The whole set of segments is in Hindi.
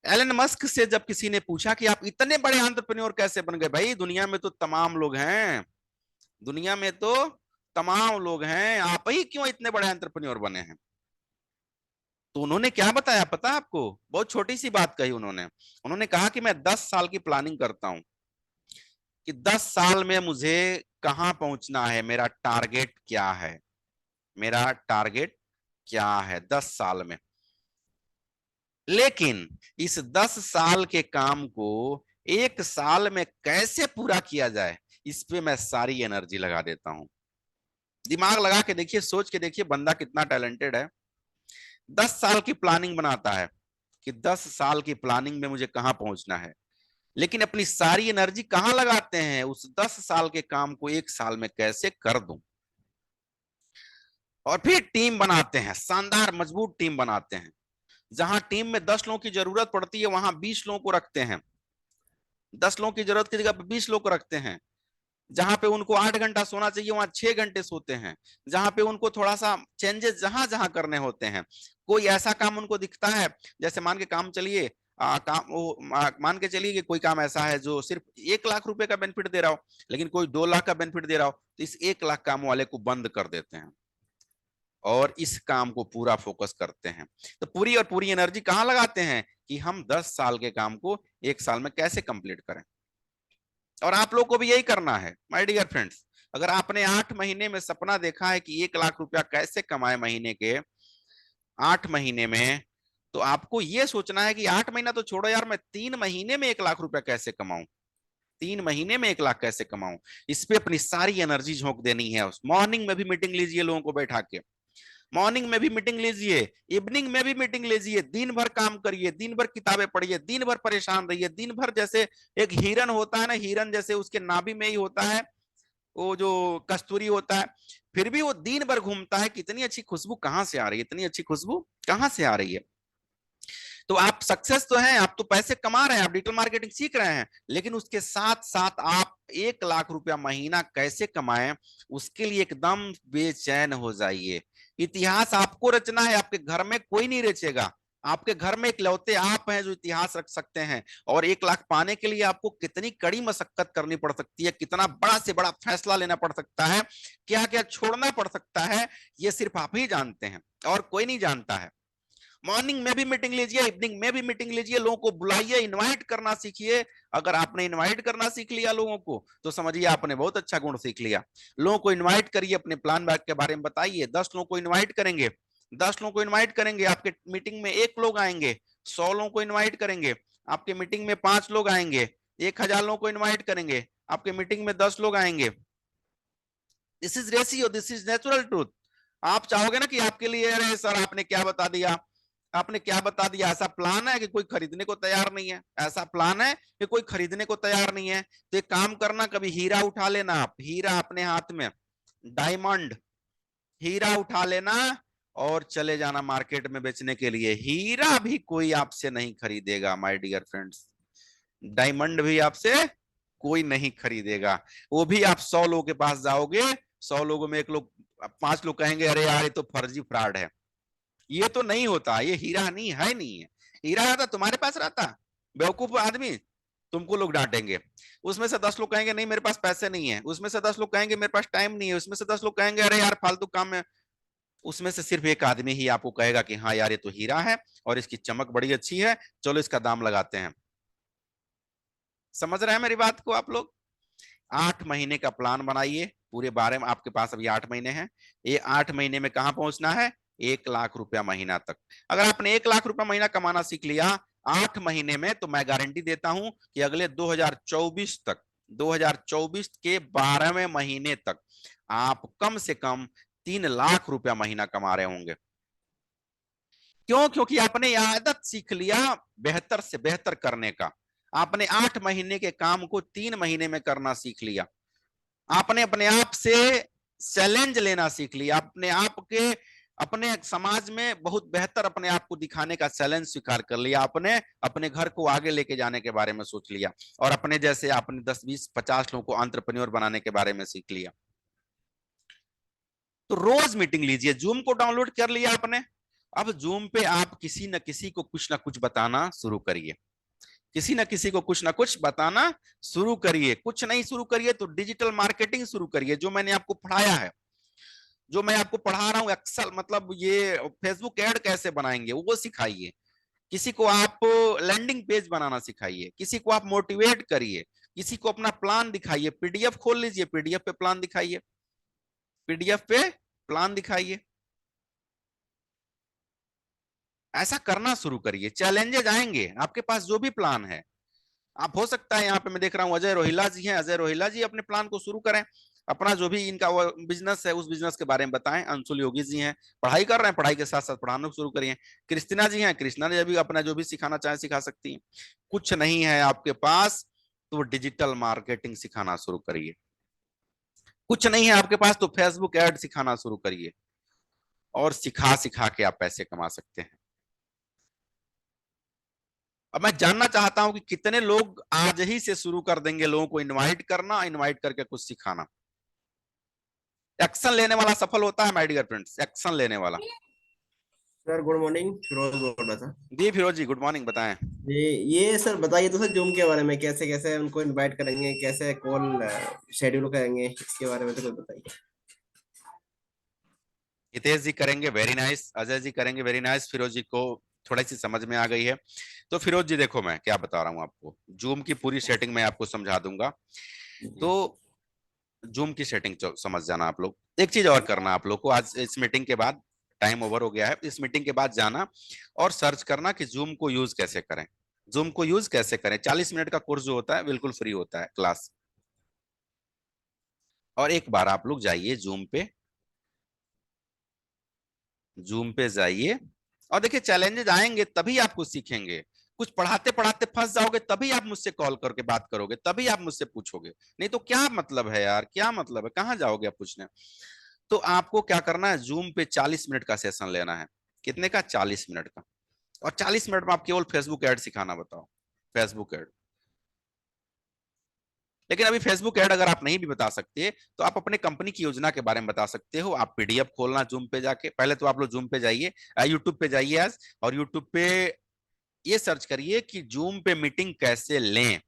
एलन मस्क से जब किसी ने पूछा कि आप इतने बड़े एंटरप्रेन्योर कैसे बन गए, भाई दुनिया में तो तमाम लोग हैं, दुनिया में तो तमाम लोग हैं, आप ही क्यों इतने बड़े एंटरप्रेन्योर बने हैं? तो उन्होंने क्या बताया पता है आपको? बहुत छोटी सी बात कही उन्होंने। उन्होंने कहा कि मैं 10 साल की प्लानिंग करता हूं कि 10 साल में मुझे कहां पहुंचना है, मेरा टारगेट क्या है, मेरा टारगेट क्या है 10 साल में। लेकिन इस 10 साल के काम को 1 साल में कैसे पूरा किया जाए, इस पे मैं सारी एनर्जी लगा देता हूं। दिमाग लगा के देखिए, सोच के देखिए, बंदा कितना टैलेंटेड है। 10 साल की प्लानिंग बनाता है कि 10 साल की प्लानिंग में मुझे कहां पहुंचना है, लेकिन अपनी सारी एनर्जी कहां लगाते हैं, उस 10 साल के काम को 1 साल में कैसे कर दूं। और फिर टीम बनाते हैं, शानदार मजबूत टीम बनाते हैं। जहां टीम में 10 लोगों की जरूरत पड़ती है वहां 20 लोगों को रखते हैं। 10 लोगों की जरूरत की जगह पे 20 लोग को रखते हैं। जहां पे उनको 8 घंटा सोना चाहिए वहां 6 घंटे सोते हैं। जहां पे उनको थोड़ा सा चेंजेस जहां जहां करने होते हैं, कोई ऐसा काम उनको दिखता है, जैसे मान के काम चलिए, मान के चलिए कि कोई काम ऐसा है जो सिर्फ 1 लाख रुपए का बेनिफिट दे रहा हो, लेकिन कोई 2 लाख का बेनिफिट दे रहा हो, तो इस 1 लाख काम वाले को बंद कर देते हैं और इस काम को पूरा फोकस करते हैं। तो पूरी और पूरी एनर्जी कहां लगाते हैं कि हम 10 साल के काम को 1 साल में कैसे कंप्लीट करें। और आप लोग को भी यही करना है माय डियर फ्रेंड्स। अगर आपने 8 महीने में सपना देखा है कि 1 लाख रुपया कैसे कमाए महीने के, 8 महीने में, तो आपको यह सोचना है कि 8 महीना तो छोड़ो यार, मैं 3 महीने में 1 लाख रुपया कैसे कमाऊं, 3 महीने में 1 लाख कैसे कमाऊं। इस पे अपनी सारी एनर्जी झोंक देनी है। मॉर्निंग में भी मीटिंग लीजिए लोगों को बैठा के, मॉर्निंग में भी मीटिंग लीजिए, इवनिंग में भी मीटिंग लीजिए, दिन भर काम करिए, दिन भर किताबें पढ़िए, दिन भर परेशान रहिए, दिन भर जैसे एक हिरन होता है ना, हिरन जैसे उसके नाभि में ही होता है वो जो कस्तूरी होता है, फिर भी वो दिन भर घूमता है, कितनी अच्छी खुशबू कहां से आ रही है, इतनी अच्छी खुशबू कहां से आ रही है। तो आप सक्सेस तो हैं, आप तो पैसे कमा रहे हैं, आप डिजिटल मार्केटिंग सीख रहे हैं, लेकिन उसके साथ साथ आप 1 लाख रुपया महीना कैसे कमाएं, उसके लिए एकदम बेचैन हो जाइए। इतिहास आपको रचना है, आपके घर में कोई नहीं रचेगा। आपके घर में इकलौते आप हैं जो इतिहास रख सकते हैं। और 1 लाख पाने के लिए आपको कितनी कड़ी मशक्कत करनी पड़ सकती है, कितना बड़ा से बड़ा फैसला लेना पड़ सकता है, क्या क्या छोड़ना पड़ सकता है, ये सिर्फ आप ही जानते हैं और कोई नहीं जानता है। मॉर्निंग में भी मीटिंग लीजिए, इवनिंग में भी मीटिंग लीजिए, लोगों को बुलाइए, इनवाइट करना सीखिए। अगर आपने इनवाइट करना सीख लिया लोगों को, तो समझिए आपने बहुत अच्छा गुण सीख लिया। लोगों को इनवाइट करिए, अपने प्लान बैक के बारे में बताइए। 10 लोगों को इनवाइट करेंगे, 10 लोगों को इनवाइट करेंगे, आपके मीटिंग में 1 लोग आएंगे। 100 लोगों को इन्वाइट करेंगे, आपके मीटिंग में 5 लोग आएंगे। 1,000 लोगों को इन्वाइट करेंगे, आपके मीटिंग में 10 लोग आएंगे। This is ratio, this is natural truth. आप चाहोगे ना कि आपके लिए, अरे सर आपने क्या बता दिया, आपने क्या बता दिया, ऐसा प्लान है कि कोई खरीदने को तैयार नहीं है, ऐसा प्लान है कि कोई खरीदने को तैयार नहीं है, तो एक काम करना, कभी हीरा उठा लेना, आप हीरा अपने हाथ में, डायमंड, हीरा उठा लेना और चले जाना मार्केट में बेचने के लिए। हीरा भी कोई आपसे नहीं खरीदेगा माय डियर फ्रेंड्स, डायमंड भी आपसे कोई नहीं खरीदेगा। वो भी आप 100 लोगों के पास जाओगे, 100 लोगों में 1 लोग, 5 लोग कहेंगे अरे यार ये तो फर्जी फ्रॉड है, ये तो नहीं होता, ये हीरा नहीं है, नहीं है। हीरा रहता तुम्हारे पास रहता, बेवकूफ आदमी, तुमको लोग डांटेंगे। उसमें से 10 लोग कहेंगे नहीं मेरे पास पैसे नहीं है, उसमें से 10 लोग कहेंगे मेरे पास टाइम नहीं है, उसमें से 10 लोग कहेंगे अरे यार फालतू काम में, उसमें से सिर्फ एक आदमी ही आपको कहेगा कि हाँ यार ये तो हीरा है और इसकी चमक बड़ी अच्छी है, चलो इसका दाम लगाते हैं। समझ रहे हैं मेरी बात को आप लोग? 8 महीने का प्लान बनाइए, पूरे बारे में आपके पास अभी 8 महीने हैं। ये 8 महीने में कहां पहुंचना है, 1 लाख रुपया महीना तक। अगर आपने 1 लाख रुपया महीना कमाना सीख लिया 8 महीने में, तो मैं गारंटी देता हूं कि अगले 2024 तक, 2024 के 12वें महीने तक आप कम से कम 3 लाख रुपया महीना कमा रहे होंगे। क्यों? क्योंकि आपने यह आदत सीख लिया बेहतर से बेहतर करने का। आपने 8 महीने के काम को 3 महीने में करना सीख लिया। आपने अपने आप से चैलेंज लेना सीख लिया, अपने आप के, अपने समाज में बहुत बेहतर अपने आप को दिखाने का चैलेंज स्वीकार कर लिया। आपने अपने घर को आगे लेके जाने के बारे में सोच लिया और अपने जैसे आपने 10, 20, 50 लोगों को एंटरप्रेन्योर बनाने के बारे में सीख लिया। तो रोज मीटिंग लीजिए, जूम को डाउनलोड कर लिया आपने, अब जूम पे आप किसी न किसी को कुछ ना कुछ बताना शुरू करिए, किसी न किसी को कुछ ना कुछ बताना शुरू करिए। कुछ नहीं शुरू करिए तो डिजिटल मार्केटिंग शुरू करिए, जो मैंने आपको पढ़ाया है, जो मैं आपको पढ़ा रहा हूँ एक्सेल, मतलब ये फेसबुक ऐड कैसे बनाएंगे वो सिखाइए। किसी को आप लैंडिंग पेज बनाना सिखाइए, किसी को आप मोटिवेट करिए, किसी को अपना प्लान दिखाइए। पीडीएफ खोल लीजिए, पीडीएफ पे प्लान दिखाइए, पीडीएफ पे प्लान दिखाइए। ऐसा करना शुरू करिए। चैलेंजेस आएंगे आपके पास, जो भी प्लान है आप, हो सकता है यहाँ पे मैं देख रहा हूँ अजय रोहिला जी हैं, अजय रोहिला जी अपने प्लान को शुरू करें। अपना जो भी इनका बिजनेस है उस बिजनेस के बारे में बताएं। अंशुल योगी जी हैं, पढ़ाई कर रहे हैं, पढ़ाई के साथ साथ पढ़ाना शुरू करिए। कृष्णा जी हैं, कृष्णा ने भी अपना जो भी सिखाना चाहे सिखा सकती हैं। कुछ नहीं है आपके पास तो डिजिटल मार्केटिंग सिखाना शुरू करिए। कुछ नहीं है आपके पास तो फेसबुक ऐड सिखाना शुरू करिए, और सिखा सिखा के आप पैसे कमा सकते हैं। अब मैं जानना चाहता हूं कि कितने लोग आज ही से शुरू कर देंगे लोगों को इनवाइट करना, इनवाइट करके कुछ सिखाना। एक्शन लेने वाला सफल होता है माय डियर फ्रेंड्स, एक्शन लेने वाला। सर गुड मॉर्निंग, फिरोज बोल रहा था। जी फिरोज जी, गुड मॉर्निंग, बताएं। ये सर बताइए तो सर, जूम के बारे में कैसे कैसे उनको इनवाइट करेंगे, कैसे कॉल शेड्यूल करेंगे, इसके बारे में तो कुछ बताइए। हितेश जी करेंगे, वेरी नाइस। अजय जी करेंगे, वेरी नाइस। फिरोज जी को थोड़ी सी समझ में आ गई है। तो फिरोज जी देखो, मैं क्या बता रहा हूँ आपको, जूम की पूरी सेटिंग मैं आपको समझा दूंगा। जी। तो जूम की सेटिंग समझ जाना आप लोग। एक चीज और करना आप लोग को, आज इस मीटिंग के बाद, टाइम ओवर हो गया है, इस मीटिंग के बाद जाना और सर्च करना कि जूम को यूज कैसे करें। जूम को यूज कैसे करें, 40 मिनट का कोर्स जो होता है बिल्कुल फ्री होता है क्लास। और एक बार आप लोग जाइए जूम पे, जूम पे जाइए और देखिए चैलेंजेस आएंगे तभी आप कुछ सीखेंगे। कुछ पढ़ाते पढ़ाते फंस जाओगे तभी आप मुझसे कॉल करके बात करोगे, तभी आप मुझसे पूछोगे। नहीं तो क्या मतलब है यार, क्या मतलब है, कहाँ जाओगे आप पूछने। तो आपको क्या करना है, जूम पे 40 मिनट का सेशन लेना है। कितने का, 40 मिनट का। और 40 मिनट में आप केवल फेसबुक ऐड सिखाना, बताओ, फेसबुक ऐड। लेकिन अभी फेसबुक ऐड अगर आप नहीं भी बता सकते तो आप अपने कंपनी की योजना के बारे में बता सकते हो। आप पीडीएफ खोलना जूम पे जाके, पहले तो आप लोग जूम पे जाइए, यूट्यूब पे जाइए आज, और यूट्यूब पे ये सर्च करिए कि जूम पे मीटिंग कैसे लें।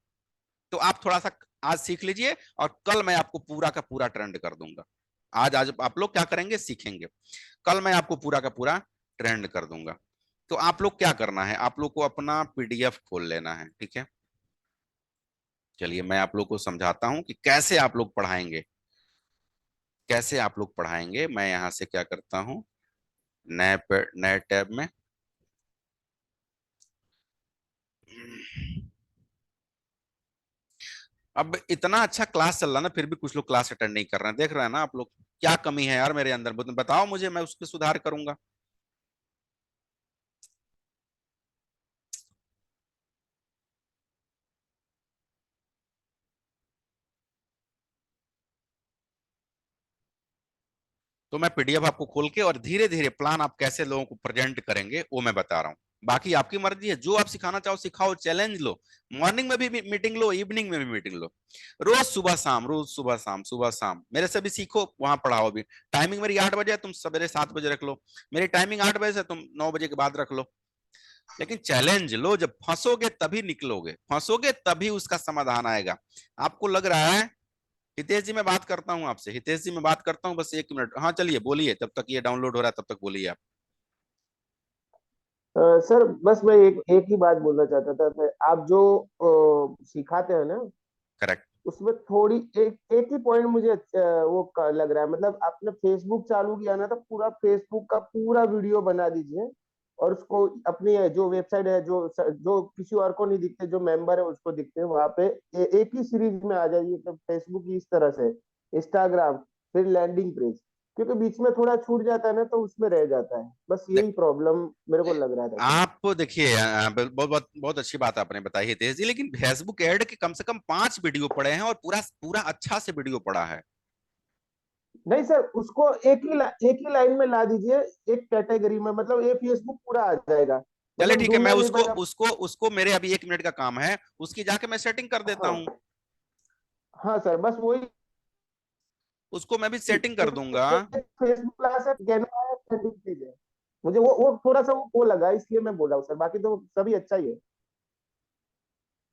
तो आप थोड़ा सा आज सीख लीजिए और कल मैं आपको पूरा का पूरा ट्रेंड कर दूंगा। आज आज आप लोग क्या करेंगे, सीखेंगे। कल मैं आपको पूरा का पूरा ट्रेंड कर दूंगा। तो आप लोग क्या करना है, आप लोग को अपना पीडीएफ खोल लेना है, ठीक है। चलिए मैं आप लोग को समझाता हूं कि कैसे आप लोग पढ़ाएंगे, कैसे आप लोग पढ़ाएंगे। मैं यहां से क्या करता हूं, नए टैब में। अब इतना अच्छा क्लास चल रहा है ना, फिर भी कुछ लोग क्लास अटेंड नहीं कर रहे हैं, देख रहे हैं ना आप लोग। क्या कमी है यार मेरे अंदर, बताओ मुझे, मैं उस पर सुधार करूंगा। तो मैं पीडीएफ आपको खोल के और धीरे धीरे प्लान आप कैसे लोगों को प्रेजेंट करेंगे वो मैं बता रहा हूँ। बाकी आपकी मर्जी है, जो आप सिखाना चाहो सिखाओ, चैलेंज लो। मॉर्निंग में भी मीटिंग लो, इवनिंग में भी मीटिंग लो। रोज सुबह शाम, रोज सुबह शाम, सुबह शाम मेरे से भी सीखो, वहां पढ़ाओ भी। टाइमिंग मेरी 8 बजे है, तुम सवेरे 7 बजे रख लो। मेरी टाइमिंग 8 बजे से, तुम 9 बजे के बाद रख लो। लेकिन चैलेंज लो, जब फंसोगे तभी निकलोगे, फंसोगे तभी उसका समाधान आएगा। आपको लग रहा है, हितेश जी मैं बात करता हूँ आपसे, हितेश जी मैं बात करता हूँ, बस 1 मिनट, हाँ चलिए बोलिए, तब तक ये डाउनलोड हो रहा है, तब तक बोलिए आप। सर बस मैं एक एक ही बात बोलना चाहता था कि आप जो सिखाते हैं ना, करेक्ट। उसमें थोड़ी एक एक ही पॉइंट मुझे लग रहा है। मतलब आपने फेसबुक चालू किया ना, तो पूरा फेसबुक का पूरा वीडियो बना दीजिए और उसको अपनी जो वेबसाइट है, जो किसी और को नहीं दिखते, जो मेंबर है उसको दिखते हैं वहां पे, एक ही सीरीज में आ जाइए। तो फेसबुक की इस तरह से, इंस्टाग्राम, फिर लैंडिंग पेज, क्योंकि बीच में थोड़ा छूट जाता है ना, तो उसमें रह जाता है। बस देख, यही प्रॉब्लम मेरे को लग रहा था सर। आप देखिए, बहुत बहुत बहुत अच्छी बात आपने बताई हितेश जी, लेकिन फेसबुक ऐड के कम से कम 5 वीडियो पड़े हैं और पूरा पूरा अच्छा से वीडियो पड़ा है। नहीं सर, उसको एक ही लाइन में ला दीजिए, एक कैटेगरी में, मतलब ये फेसबुक पूरा आ जाएगा। चले मतलब ठीक है, मैं ढूंढना नहीं उसको पड़ेगा। उसको उसको मेरे अभी 1 मिनट का काम है, उसकी जाके मैं सेटिंग कर देता हाँ। हूँ। हाँ सर, बस वही। उसको मैं भी सेटिंग कर दूंगा। फेसबुक क्लास है, कैनवा है, लैंडिंग पेज है। मुझे वो थोड़ा सा वो लगा, इसलिए मैं बोल रहा हूँ सर, बाकी तो सभी अच्छा ही है।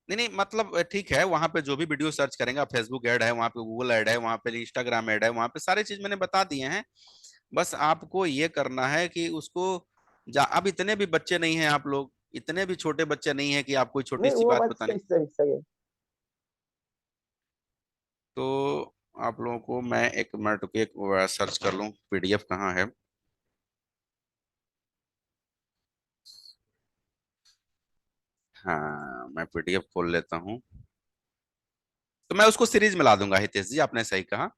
नहीं नहीं, मतलब ठीक है, वहां पे जो भी वीडियो सर्च करेंगे, फेसबुक ऐड है वहां पे, गूगल ऐड है वहां पे, इंस्टाग्राम ऐड है वहां पे, सारी चीज मैंने बता दिए हैं। बस आपको ये करना है कि उसको अब इतने भी बच्चे नहीं हैं आप लोग, इतने भी छोटे बच्चे नहीं है कि आप कोई छोटी नहीं सी वो बात बात बताने। सही सही सही है। तो आप लोगों को मैं एक मिनट के एक सर्च कर लूं, पीडीएफ कहाँ है। हाँ, मैं पीडीएफ खोल लेता हूँ। तो मैं उसको सीरीज में ला दूंगा, हितेश जी आपने सही कहा।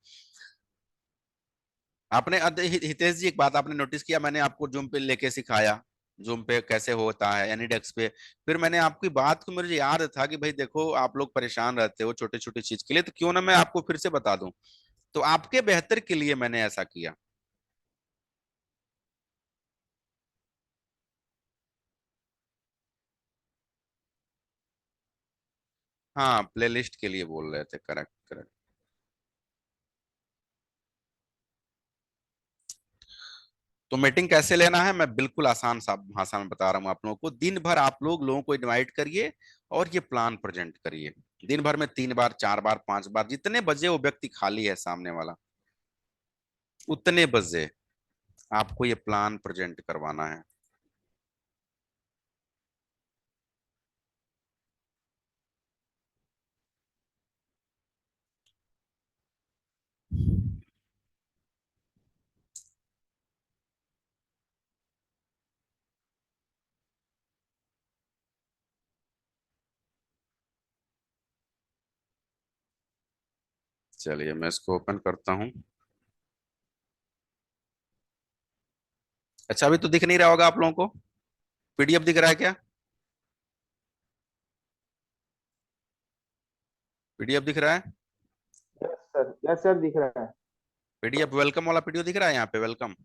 आपने हितेश जी, एक बात आपने नोटिस किया, मैंने आपको जूम पे लेके सिखाया, जूम पे कैसे होता है एनीडेक्स पे। फिर मैंने आपकी बात को, मुझे याद था कि भाई देखो आप लोग परेशान रहते हो छोटे छोटे चीज के लिए, तो क्यों ना मैं आपको फिर से बता दूं। तो आपके बेहतर के लिए मैंने ऐसा किया। हाँ, प्लेलिस्ट के लिए बोल रहे थे, करेक्ट करेक्ट। तो मीटिंग कैसे लेना है, मैं बिल्कुल आसान सा भाषा में बता रहा हूँ आप लोगों को। दिन भर आप लोगों को इनवाइट करिए और ये प्लान प्रेजेंट करिए। दिन भर में 3 बार 4 बार 5 बार, जितने बजे वो व्यक्ति खाली है सामने वाला, उतने बजे आपको ये प्लान प्रेजेंट करवाना है। चलिए मैं इसको ओपन करता हूँ। अच्छा, अभी तो दिख नहीं रहा होगा आप लोगों को, पीडीएफ दिख रहा है क्या? पीडीएफ दिख रहा है? यस सर दिख रहा है। पीडीएफ वेलकम वाला पीडीएफ दिख रहा है यहाँ पे, वेलकम।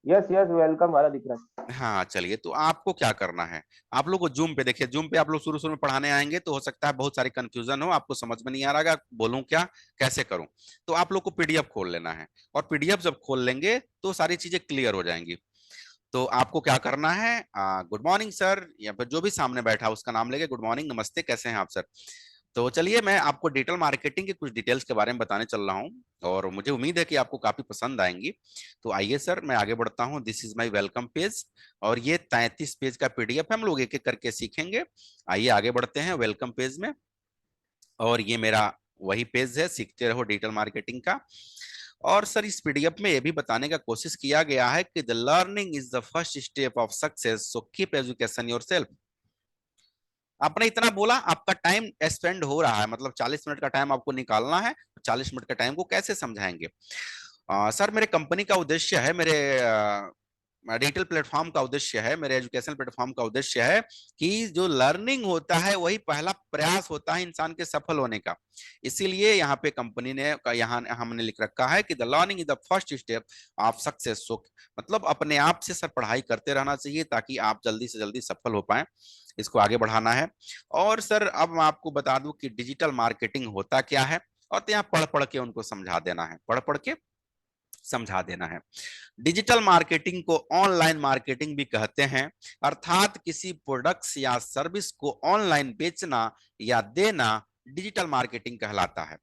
यस यस वेलकम वाला दिख रहा है। हाँ चलिए, तो आपको क्या करना है, आप लोग को जूम पे देखिए, जूम पे आप लोग शुरू शुरू में पढ़ाने आएंगे तो हो सकता है बहुत सारी कंफ्यूजन हो, आपको समझ में नहीं आ रहा बोलूं क्या, कैसे करूं। तो आप लोग को पीडीएफ खोल लेना है, और पीडीएफ जब खोल लेंगे तो सारी चीजें क्लियर हो जाएंगी। तो आपको क्या करना है, गुड मॉर्निंग सर, या फिर जो भी सामने बैठा है उसका नाम लेके गुड मॉर्निंग नमस्ते कैसे हैं आप सर। तो चलिए मैं आपको डिजिटल मार्केटिंग के कुछ डिटेल्स के बारे में बताने चल रहा हूँ, और मुझे उम्मीद है कि आपको काफी पसंद आएंगी। तो आइए सर, मैं आगे बढ़ता हूँ। This is my welcome page, और ये 33 पेज का पीडीएफ है, हम लोग एक एक करके सीखेंगे। आइए आगे बढ़ते हैं वेलकम पेज में। और ये मेरा वही पेज है, सीखते रहो डिजिटल मार्केटिंग का। और सर इस पीडीएफ में ये भी बताने का कोशिश किया गया है कि the learning is the first step of success, so keep education yourself. आपने इतना बोला, आपका टाइम स्पेंड हो रहा है, मतलब 40 मिनट का टाइम आपको निकालना है। 40 मिनट का टाइम को कैसे समझाएंगे? सर मेरे कंपनी का उद्देश्य है, मेरे डिजिटल प्लेटफॉर्म का उद्देश्य है, मेरे एजुकेशन प्लेटफॉर्म का उद्देश्य है कि जो लर्निंग होता है वही पहला प्रयास होता है इंसान के सफल होने का। इसीलिए यहाँ पे कंपनी ने यहाँ हमने लिख रखा है कि the learning is the first step of success. So मतलब अपने आप से सर पढ़ाई करते रहना चाहिए ताकि आप जल्दी से जल्दी सफल हो पाए। इसको आगे बढ़ाना है। और सर अब मैं आपको बता दूं कि डिजिटल मार्केटिंग होता क्या है, और तो यहाँ पढ़ पढ़ के उनको समझा देना है, पढ़ पढ़ के समझा देना है। डिजिटल मार्केटिंग को ऑनलाइन मार्केटिंग भी कहते हैं, अर्थात किसी प्रोडक्ट्स या सर्विस को ऑनलाइन बेचना या देना डिजिटल मार्केटिंग कहलाता है।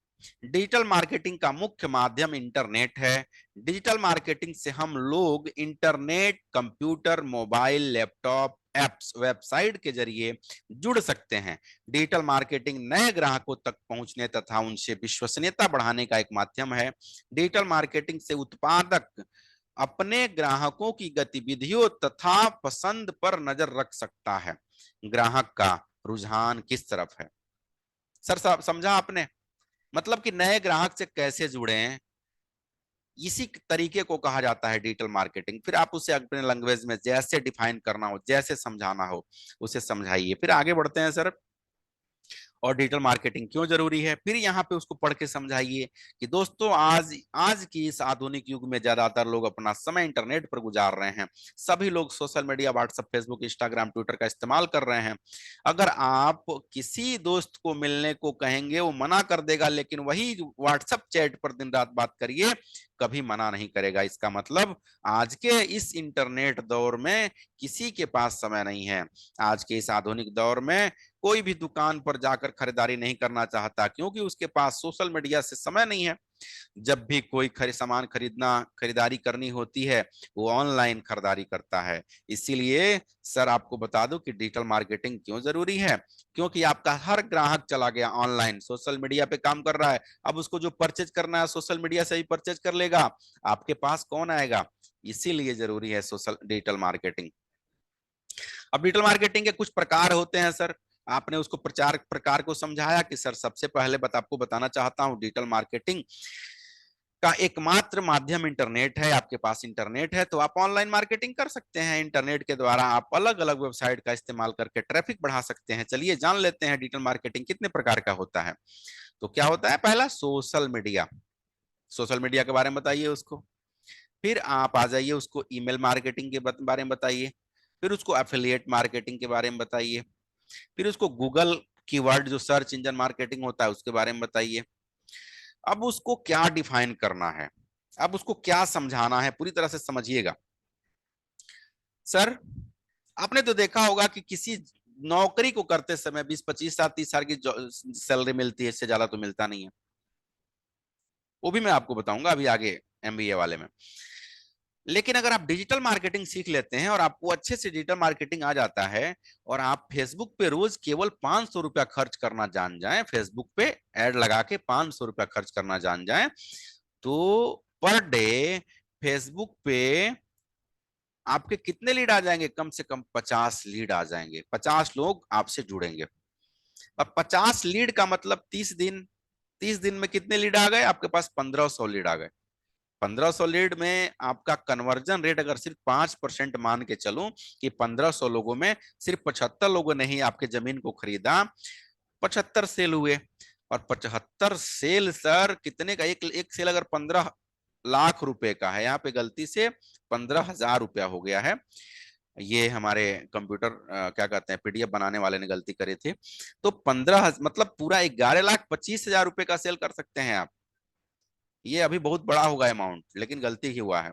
डिजिटल मार्केटिंग का मुख्य माध्यम इंटरनेट है। डिजिटल मार्केटिंग से हम लोग internet, computer, mobile, laptop, apps, website के जरिए जुड़ सकते हैं। डिजिटल मार्केटिंग नए ग्राहकों तक पहुंचने तथा उनसे विश्वसनीयता बढ़ाने का एक माध्यम है। डिजिटल मार्केटिंग से उत्पादक अपने ग्राहकों की गतिविधियों तथा पसंद पर नजर रख सकता है, ग्राहक का रुझान किस तरफ है। सर साहब समझा आपने, मतलब कि नए ग्राहक से कैसे जुड़े हैं, इसी तरीके को कहा जाता है डिजिटल मार्केटिंग। फिर आप उसे अपने लैंग्वेज में जैसे डिफाइन करना हो, जैसे समझाना हो, उसे समझाइए। फिर आगे बढ़ते हैं सर, और डिजिटल मार्केटिंग क्यों जरूरी है, फिर यहाँ पे उसको पढ़ के समझाइए कि दोस्तों आज आज की इस आधुनिक युग में ज्यादातर लोग अपना समय इंटरनेट पर गुजार रहे हैं। सभी लोग social media, WhatsApp, Facebook, Instagram, Twitter का इस्तेमाल कर रहे हैं। अगर आप किसी दोस्त को मिलने को कहेंगे वो मना कर देगा, लेकिन वही व्हाट्सएप चैट पर दिन रात बात करिए, कभी मना नहीं करेगा। इसका मतलब आज के इस इंटरनेट दौर में किसी के पास समय नहीं है। आज के इस आधुनिक दौर में कोई भी दुकान पर जाकर खरीदारी नहीं करना चाहता, क्योंकि उसके पास सोशल मीडिया से समय नहीं है। जब भी कोई सामान खरीदारी करनी होती है, वो ऑनलाइन खरीदारी करता है। इसीलिए सर आपको बता दूं कि डिजिटल मार्केटिंग क्यों जरूरी है। क्योंकि आपका हर ग्राहक चला गया ऑनलाइन, सोशल मीडिया पे काम कर रहा है। अब उसको जो परचेज करना है सोशल मीडिया से ही परचेज कर लेगा, आपके पास कौन आएगा। इसीलिए जरूरी है सोशल डिजिटल मार्केटिंग। अब डिजिटल मार्केटिंग के कुछ प्रकार होते हैं सर। आपने उसको प्रचार प्रकार को समझाया कि सर सबसे पहले आपको बताना चाहता हूं, डिजिटल मार्केटिंग का एकमात्र माध्यम इंटरनेट है। आपके पास इंटरनेट है तो आप ऑनलाइन मार्केटिंग कर सकते हैं। इंटरनेट के द्वारा आप अलग अलग वेबसाइट का इस्तेमाल करके ट्रैफिक बढ़ा सकते हैं। चलिए जान लेते हैं डिजिटल मार्केटिंग कितने प्रकार का होता है। तो क्या होता है, पहला सोशल मीडिया। सोशल मीडिया के बारे में बताइए उसको। फिर आप आ जाइए उसको ईमेल मार्केटिंग के बारे में बताइए। फिर उसको एफिलिएट मार्केटिंग के बारे में बताइए। फिर उसको गूगल कीवर्ड जो सर्च इंजन मार्केटिंग होता है उसके बारे में बताइए। अब उसको क्या डिफाइन करना है, अब उसको क्या समझाना है, पूरी तरह से समझिएगा। सर आपने तो देखा होगा कि किसी नौकरी को करते समय 20-25 साल 30 साल की सैलरी मिलती है, इससे ज्यादा तो मिलता नहीं है। वो भी मैं आपको बताऊंगा अभी आगे एमबीए वाले में। लेकिन अगर आप डिजिटल मार्केटिंग सीख लेते हैं और आपको अच्छे से डिजिटल मार्केटिंग आ जाता है और आप फेसबुक पे रोज केवल 500 रुपया खर्च करना जान जाएं, फेसबुक पे ऐड लगा के 500 रुपया खर्च करना जान जाएं, तो पर डे फेसबुक पे आपके कितने लीड आ जाएंगे, कम से कम 50 लीड आ जाएंगे। 50 लोग आपसे जुड़ेंगे। अब 50 लीड का मतलब 30 दिन, 30 दिन में कितने लीड आ गए आपके पास, 1500 लीड आ गए। 1500 लीड में आपका कन्वर्जन रेट अगर सिर्फ 5% मान के चलूं कि 1500 लोगों में सिर्फ 75 लोगों ने ही आपके जमीन को खरीदा, 75 सेल हुए। और 75 सेल सर कितने का, एक सेल अगर 15 लाख रुपए का है, यहाँ पे गलती से 15,000 रुपया हो गया है। ये हमारे कंप्यूटर क्या कहते हैं पीडीएफ बनाने वाले ने गलती करी थी। तो 15 मतलब पूरा 11,25,000 रुपए का सेल कर सकते हैं आप। ये अभी बहुत बड़ा होगा अमाउंट, लेकिन गलती ही हुआ है।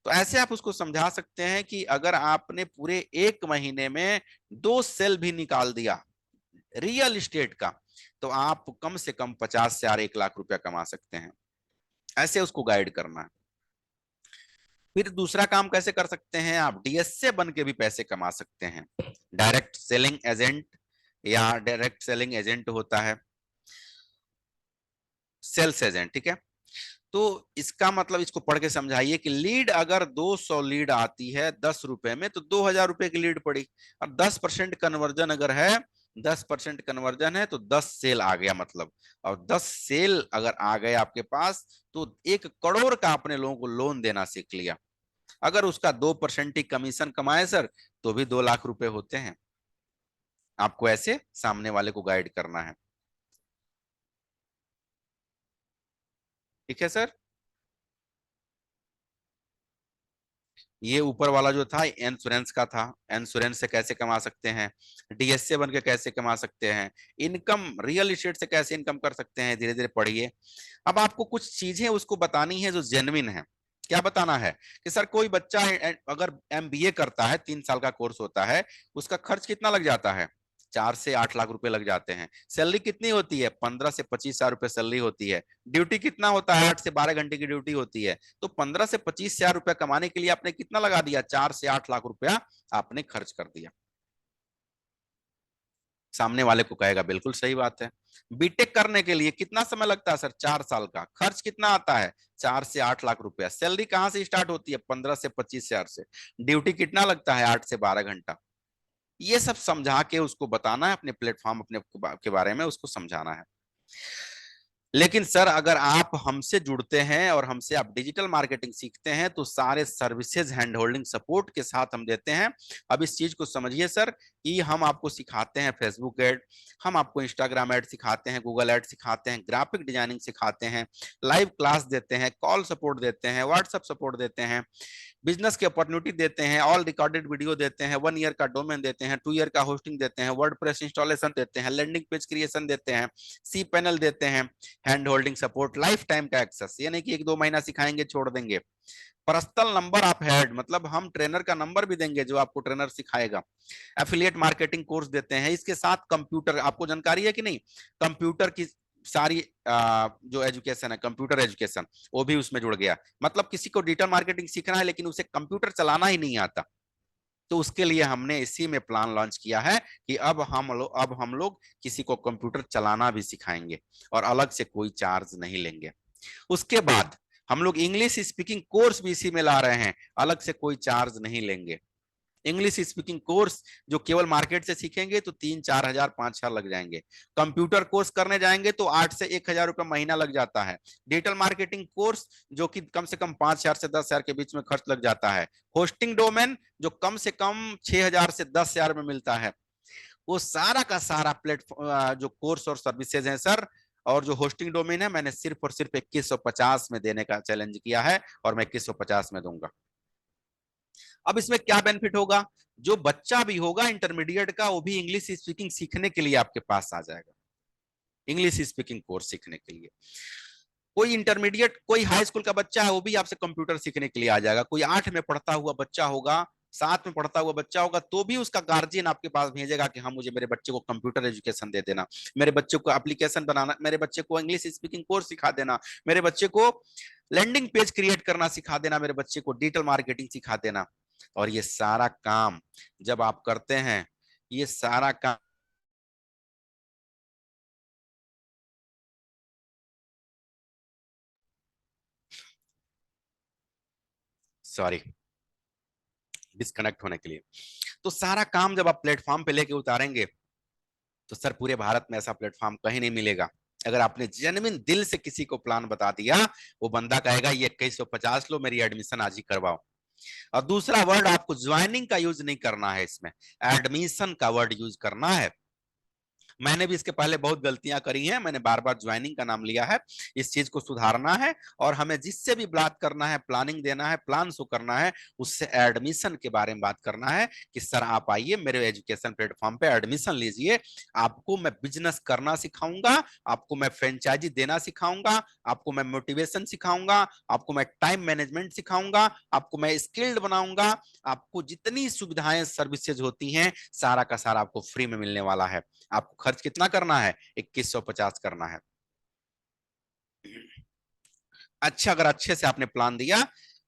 तो ऐसे आप उसको समझा सकते हैं कि अगर आपने पूरे एक महीने में 2 सेल भी निकाल दिया रियल इस्टेट का, तो आप कम से कम 50 से 1 लाख रुपया कमा सकते हैं। ऐसे उसको गाइड करना है। फिर दूसरा काम कैसे कर सकते हैं, आप डीएसए बन के भी पैसे कमा सकते हैं। डायरेक्ट सेलिंग एजेंट, या डायरेक्ट सेलिंग एजेंट होता है सेल्स एजेंट, ठीक है। तो इसका मतलब इसको पढ़ के समझाइए कि लीड अगर 200 लीड आती है 10 रुपए में, तो 2,000 रुपए की लीड पड़ी। और 10% कन्वर्जन अगर है, 10% कन्वर्जन है तो 10 सेल आ गया मतलब। और 10 सेल अगर आ गए आपके पास, तो 1 करोड़ का आपने लोगों को लोन देना सीख लिया। अगर उसका 2% ही कमीशन कमाए सर, तो भी 2 लाख रुपए होते हैं। आपको ऐसे सामने वाले को गाइड करना है। ठीक है सर। ये ऊपर वाला जो था इंश्योरेंस का था, इंश्योरेंस से कैसे कमा सकते हैं, डीएसए बन के कैसे कमा सकते हैं, इनकम रियल एस्टेट से कैसे इनकम कर सकते हैं, धीरे धीरे पढ़िए। अब आपको कुछ चीजें उसको बतानी है जो जेन्युइन है। क्या बताना है कि सर कोई बच्चा अगर एमबीए करता है, 3 साल का कोर्स होता है, उसका खर्च कितना लग जाता है, 4 से 8 लाख रुपए लग जाते हैं। सैलरी कितनी होती है, 15 से 25 हजार रुपए सैलरी होती है। ड्यूटी कितना होता है, 8 से 12 घंटे की ड्यूटी होती है। तो 15 से 25 हजार रुपया कमाने के लिए आपने कितना लगा दिया, 4 से 8 लाख रुपया आपने खर्च कर दिया। सामने वाले को कहेगा बिल्कुल सही बात है। बीटेक करने के लिए कितना समय लगता है सर, 4 साल का। खर्च कितना आता है, 4 से 8 लाख रुपया। सैलरी कहां से स्टार्ट होती है, 15 से 25 हजार से। ड्यूटी कितना लगता है, 8 से 12 घंटा। ये सब समझा के उसको बताना है, अपने प्लेटफॉर्म अपने के बारे में उसको समझाना है। लेकिन सर अगर आप हमसे जुड़ते हैं और हमसे आप डिजिटल मार्केटिंग सीखते हैं, तो सारे सर्विसेज हैंड होल्डिंग सपोर्ट के साथ हम देते हैं। अब इस चीज को समझिए सर कि हम आपको सिखाते हैं फेसबुक एड, हम आपको इंस्टाग्राम एड सिखाते हैं, गूगल एड सिखाते हैं, ग्राफिक डिजाइनिंग सिखाते हैं, लाइव क्लास देते हैं, कॉल सपोर्ट देते हैं, व्हाट्सएप सपोर्ट देते हैं, बिजनेस की अपॉर्चुनिटी देते हैं, ऑल रिकॉर्डेड वीडियो देते हैं, 1 ईयर का डोमेन देते हैं, 2 ईयर का होस्टिंग देते हैं, वर्डप्रेस इंस्टॉलेशन देते हैं, लैंडिंग पेज क्रिएशन देते हैं, सी पैनल देते हैं, hand holding support, life time का एक्सेस, ये नहीं कि 1-2 महीना सिखाएंगे छोड़ देंगे। पर्सनल नंबर ऑफ हेड, मतलब हम ट्रेनर का नंबर भी देंगे जो आपको ट्रेनर सिखाएगा। एफिलिएट मार्केटिंग कोर्स देते हैं, इसके साथ कंप्यूटर, आपको जानकारी है कि नहीं, कंप्यूटर की सारी जो एजुकेशन है, कंप्यूटर एजुकेशन, वो भी उसमें जुड़ गया। मतलब किसी को डिजिटल मार्केटिंग सीखना है लेकिन उसे कंप्यूटर चलाना ही नहीं आता, तो उसके लिए हमने इसी में प्लान लॉन्च किया है कि अब हम लोग किसी को कंप्यूटर चलाना भी सिखाएंगे और अलग से कोई चार्ज नहीं लेंगे। उसके बाद हम लोग इंग्लिश स्पीकिंग कोर्स भी इसी में ला रहे हैं, अलग से कोई चार्ज नहीं लेंगे। इंग्लिश स्पीकिंग कोर्स जो केवल मार्केट से सीखेंगे तो 3-4 हजार 5 हजार लग जाएंगे। कंप्यूटर कोर्स करने जाएंगे तो 8 से 1 हजार रुपये महीना लग जाता है। डिजिटल मार्केटिंग कोर्स जो कि कम से कम 5 हजार से 10 हजार के बीच में खर्च लग जाता है। होस्टिंग डोमेन जो कम से कम 6 हजार से 10 हजार में मिलता है। वो सारा का सारा प्लेटफॉर्म जो कोर्स और सर्विसेज हैं सर, और जो होस्टिंग डोमेन है, मैंने सिर्फ और सिर्फ 2150 में देने का चैलेंज किया है और मैं 2150 में दूंगा। अब इसमें क्या बेनिफिट होगा, जो बच्चा भी होगा इंटरमीडिएट का, वो भी इंग्लिश स्पीकिंग सीखने के लिए आपके पास आ जाएगा, इंग्लिश स्पीकिंग कोर्स सीखने के लिए। कोई इंटरमीडिएट, कोई हाई स्कूल का बच्चा है वो भी आपसे कंप्यूटर सीखने के लिए आ जाएगा। कोई 8 में पढ़ता हुआ बच्चा होगा, 7 में पढ़ता हुआ बच्चा होगा, तो भी उसका गार्जियन आपके पास भेजेगा कि हाँ मुझे मेरे बच्चे को कंप्यूटर एजुकेशन दे देना, मेरे बच्चे को एप्लीकेशन बनाना, मेरे बच्चे को इंग्लिश स्पीकिंग कोर्स सिखा देना, मेरे बच्चे को लैंडिंग पेज क्रिएट करना सिखा देना, मेरे बच्चे को डिजिटल मार्केटिंग सिखा देना। और ये सारा काम जब आप करते हैं, ये सारा काम, सॉरी डिस्कनेक्ट होने के लिए, तो सारा काम जब आप प्लेटफॉर्म पे लेके उतारेंगे तो सर पूरे भारत में ऐसा प्लेटफॉर्म कहीं नहीं मिलेगा। अगर आपने जेन्युइन दिल से किसी को प्लान बता दिया, वो बंदा कहेगा ये 2150 लो, मेरी एडमिशन आज ही करवाओ। और दूसरा वर्ड आपको ज्वाइनिंग का यूज नहीं करना है, इसमें एडमिशन का वर्ड यूज करना है। मैंने भी इसके पहले बहुत गलतियां करी हैं, मैंने बार बार ज्वाइनिंग का नाम लिया है। इस चीज को सुधारना है और हमें जिससे भी बात करना है, प्लानिंग देना है, प्लान शो करना है, उससे एडमिशन के बारे में बात करना है कि सर आप आइए मेरे एजुकेशन प्लेटफॉर्म पे एडमिशन लीजिए। आपको मैं बिजनेस करना सिखाऊंगा, आपको मैं फ्रेंचाइजी देना सिखाऊंगा, आपको मैं मोटिवेशन सिखाऊंगा, आपको मैं टाइम मैनेजमेंट सिखाऊंगा, आपको मैं स्किल्ड बनाऊंगा। आपको जितनी सुविधाएं सर्विसेज होती हैं सारा का सारा आपको फ्री में मिलने वाला है। आपको खर्च कितना करना है, 2150 करना है। अच्छा, अगर अच्छे से आपने प्लान दिया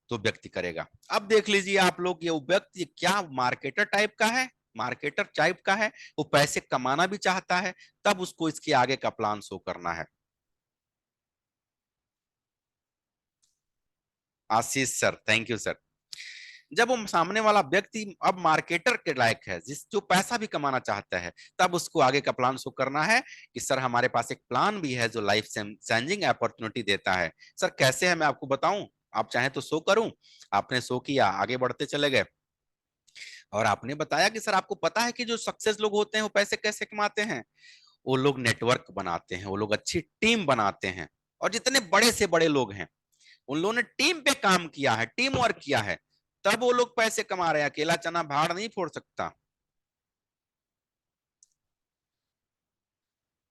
तो व्यक्ति करेगा। अब देख लीजिए आप लोग, ये व्यक्ति क्या मार्केटर टाइप का है, मार्केटर टाइप का है, वो पैसे कमाना भी चाहता है, तब उसको इसके आगे का प्लान शो करना है। आशीष सर, थैंक यू सर। जब वो सामने वाला व्यक्ति अब मार्केटर के लायक है, जिस जो पैसा भी कमाना चाहता है, तब उसको आगे का प्लान शो करना है कि सर हमारे पास एक प्लान भी है जो लाइफ चेंजिंग अपॉर्चुनिटी देता है। सर कैसे है मैं आपको बताऊं, आप चाहें तो शो करूं। आपने शो किया, आगे बढ़ते चले गए और आपने बताया कि सर आपको पता है कि जो सक्सेस लोग होते हैं वो पैसे कैसे कमाते हैं। वो लोग नेटवर्क बनाते हैं, वो लोग अच्छी टीम बनाते हैं, और जितने बड़े से बड़े लोग हैं उन लोगों ने टीम पे काम किया है, टीम वर्क किया है, तब वो लोग पैसे कमा रहे हैं। अकेला चना भाड़ नहीं फोड़ सकता।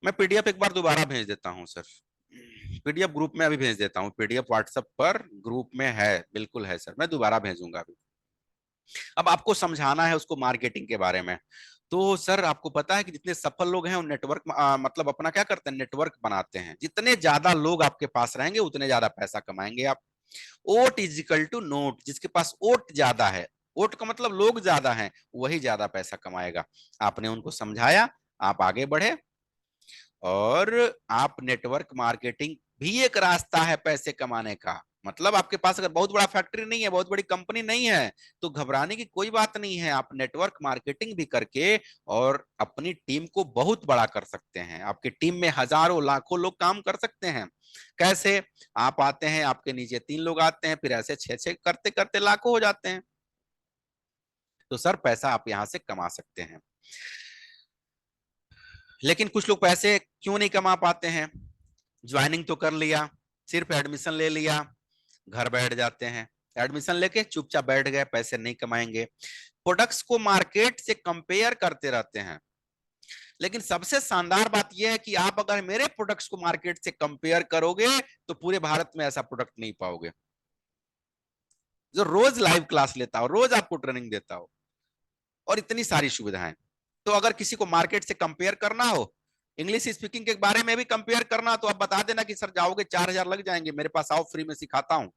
मैं पीडीएफ एक बार दोबारा भेज देता हूं सर, पीडीएफ ग्रुप में अभी भेज देता हूँ, पीडीएफ व्हाट्सएप पर ग्रुप में है, बिल्कुल है सर, मैं दोबारा भेजूंगा अभी। अब आपको समझाना है उसको मार्केटिंग के बारे में। तो सर आपको पता है कि जितने सफल लोग हैं वो नेटवर्क मतलब अपना क्या करते हैं, नेटवर्क बनाते हैं। जितने ज्यादा लोग आपके पास रहेंगे उतने ज्यादा पैसा कमाएंगे आप। ओट इज इक्वल टू नोट, जिसके पास ओट ज्यादा है, ओट का मतलब लोग ज्यादा हैं, वही ज्यादा पैसा कमाएगा। आपने उनको समझाया, आप आगे बढ़े, और आप नेटवर्क मार्केटिंग भी एक रास्ता है पैसे कमाने का। मतलब आपके पास अगर बहुत बड़ा फैक्ट्री नहीं है, बहुत बड़ी कंपनी नहीं है, तो घबराने की कोई बात नहीं है। आप नेटवर्क मार्केटिंग भी करके और अपनी टीम को बहुत बड़ा कर सकते हैं। आपकी टीम में हजारों लाखों लोग काम कर सकते हैं। कैसे, आप आते हैं, आपके नीचे 3 लोग आते हैं, फिर ऐसे 6-6 करते करते लाखों हो जाते हैं। तो सर पैसा आप यहां से कमा सकते हैं। लेकिन कुछ लोग पैसे क्यों नहीं कमा पाते हैं, ज्वाइनिंग तो कर लिया, सिर्फ एडमिशन ले लिया, घर बैठ जाते हैं, एडमिशन लेके चुपचाप बैठ गए, पैसे नहीं कमाएंगे। प्रोडक्ट्स को मार्केट से कंपेयर करते रहते हैं। लेकिन सबसे शानदार बात यह है कि आप अगर मेरे प्रोडक्ट्स को मार्केट से कंपेयर करोगे तो पूरे भारत में ऐसा प्रोडक्ट नहीं पाओगे जो रोज लाइव क्लास लेता हो, रोज आपको ट्रेनिंग देता हो और इतनी सारी सुविधाएं। तो अगर किसी को मार्केट से कंपेयर करना हो, इंग्लिश स्पीकिंग के बारे में भी कंपेयर करना, तो आप बता देना कि सर जाओगे 4,000 लग जाएंगे, मेरे पास आओ फ्री में सिखाता हूं।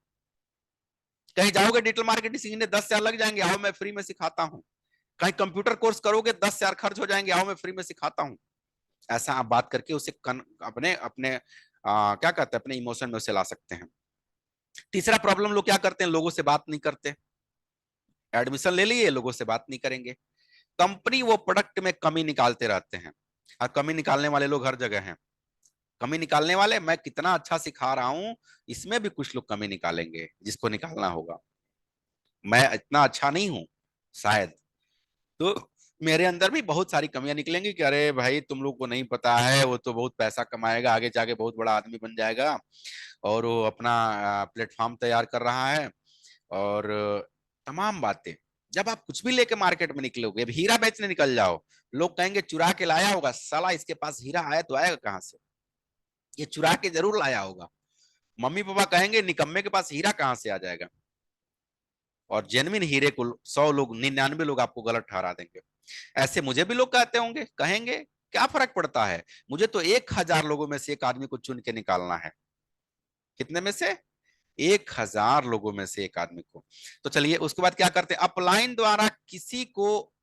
कहीं जाओगे डिजिटल मार्केटिंग सीखने 10,000 लग जाएंगे, आओ मैं फ्री में सिखाता हूं। कहीं कंप्यूटर कोर्स करोगे 10,000 खर्च हो जाएंगे, आओ मैं फ्री में सिखाता हूं। ऐसा आप बात करके उसे अपने अपने क्या कहते हैं, अपने इमोशन में उसे ला सकते हैं। तीसरा प्रॉब्लम लोग क्या करते हैं, लोगों से बात नहीं करते। एडमिशन ले लिए, लोगों से बात नहीं करेंगे। कंपनी वो प्रोडक्ट में कमी निकालते रहते हैं, और कमी निकालने वाले लोग हर जगह हैं। कमी निकालने वाले, मैं कितना अच्छा सिखा रहा हूं, इसमें भी कुछ लोग कमी निकालेंगे जिसको निकालना होगा। मैं इतना अच्छा नहीं हूं शायद, तो मेरे अंदर भी बहुत सारी कमियां निकलेंगी कि अरे भाई तुम लोग को नहीं पता है, वो तो बहुत पैसा कमाएगा, आगे जाके बहुत बड़ा आदमी बन जाएगा और वो अपना प्लेटफॉर्म तैयार कर रहा है। और तमाम बातें, जब आप कुछ भी लेके मार्केट में निकलोगे, अब हीरा बेचने निकल जाओ, लोग कहेंगे चुरा के लाया होगा, साला इसके पास हीरा आया तो आएगा कहां से, ये चुरा के जरूर लाया होगा। मम्मी पापा कहेंगे निकम्मे के पास हीरा कहां से आ जाएगा। और जेनविन हीरे को 100 लोग, 99 लोग आपको गलत ठहरा देंगे। ऐसे मुझे भी लोग कहते होंगे, कहेंगे, क्या फर्क पड़ता है, मुझे तो 1,000 लोगों में से एक आदमी को चुन के निकालना है। कितने में से? 1,000 लोगों में से एक आदमी को। तो चलिए उसके बाद क्या करते हैं, अपलाइन द्वारा किसी को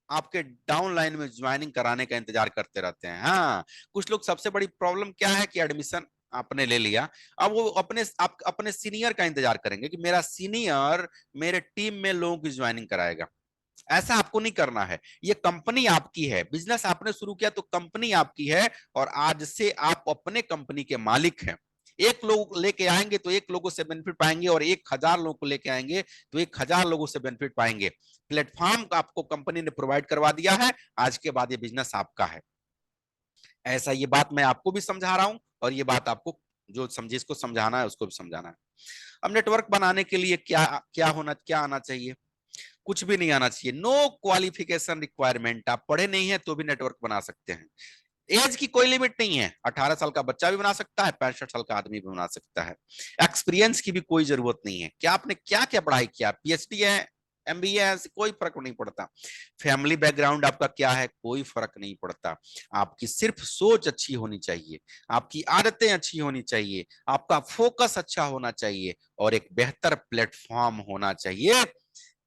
आपके डाउन लाइन में ज्वाइनिंग कराने का इंतजार करते रहते हैं। हाँ, कुछ लोग, सबसे बड़ी प्रॉब्लम क्या है कि एडमिशन आपने ले लिया, अब वो आप अपने सीनियर का इंतजार करेंगे कि मेरा सीनियर मेरे टीम में लोगों की ज्वाइनिंग कराएगा। ऐसा आपको नहीं करना है। ये कंपनी आपकी है, बिजनेस आपने शुरू किया तो कंपनी आपकी है, और आज से आप अपने कंपनी के मालिक हैं। एक लोग लेके आएंगे तो एक लोगों से बेनिफिट पाएंगे, और 1,000 लोगों को लेके आएंगे तो 1,000 लोगों से बेनिफिट पाएंगे। प्लेटफॉर्म आपको कंपनी ने प्रोवाइड करवा दिया है, आज के बाद ये बिजनेस आपका है। ऐसा, ये बात मैं आपको भी समझा रहा हूं, और ये बात आपको जो समझे, इसको समझाना है उसको भी समझाना है। अब नेटवर्क बनाने के लिए क्या क्या आना चाहिए? कुछ भी नहीं आना चाहिए। नो क्वालिफिकेशन रिक्वायरमेंट, आप पढ़े नहीं है तो भी नेटवर्क बना सकते हैं। एज की कोई लिमिट नहीं है, 18 साल का बच्चा भी बना सकता है, 65 साल का आदमी भी बना सकता है। एक्सपीरियंस की भी कोई जरूरत नहीं है, क्या आपने क्या क्या पढ़ाई किया, पीएचडी है, एमबीए है, कोई फर्क नहीं पड़ता। फैमिली बैकग्राउंड आपका क्या है, कोई फर्क नहीं पड़ता। आपकी सिर्फ सोच अच्छी होनी चाहिए, आपकी आदतें अच्छी होनी चाहिए, आपका फोकस अच्छा होना चाहिए, और एक बेहतर प्लेटफॉर्म होना चाहिए।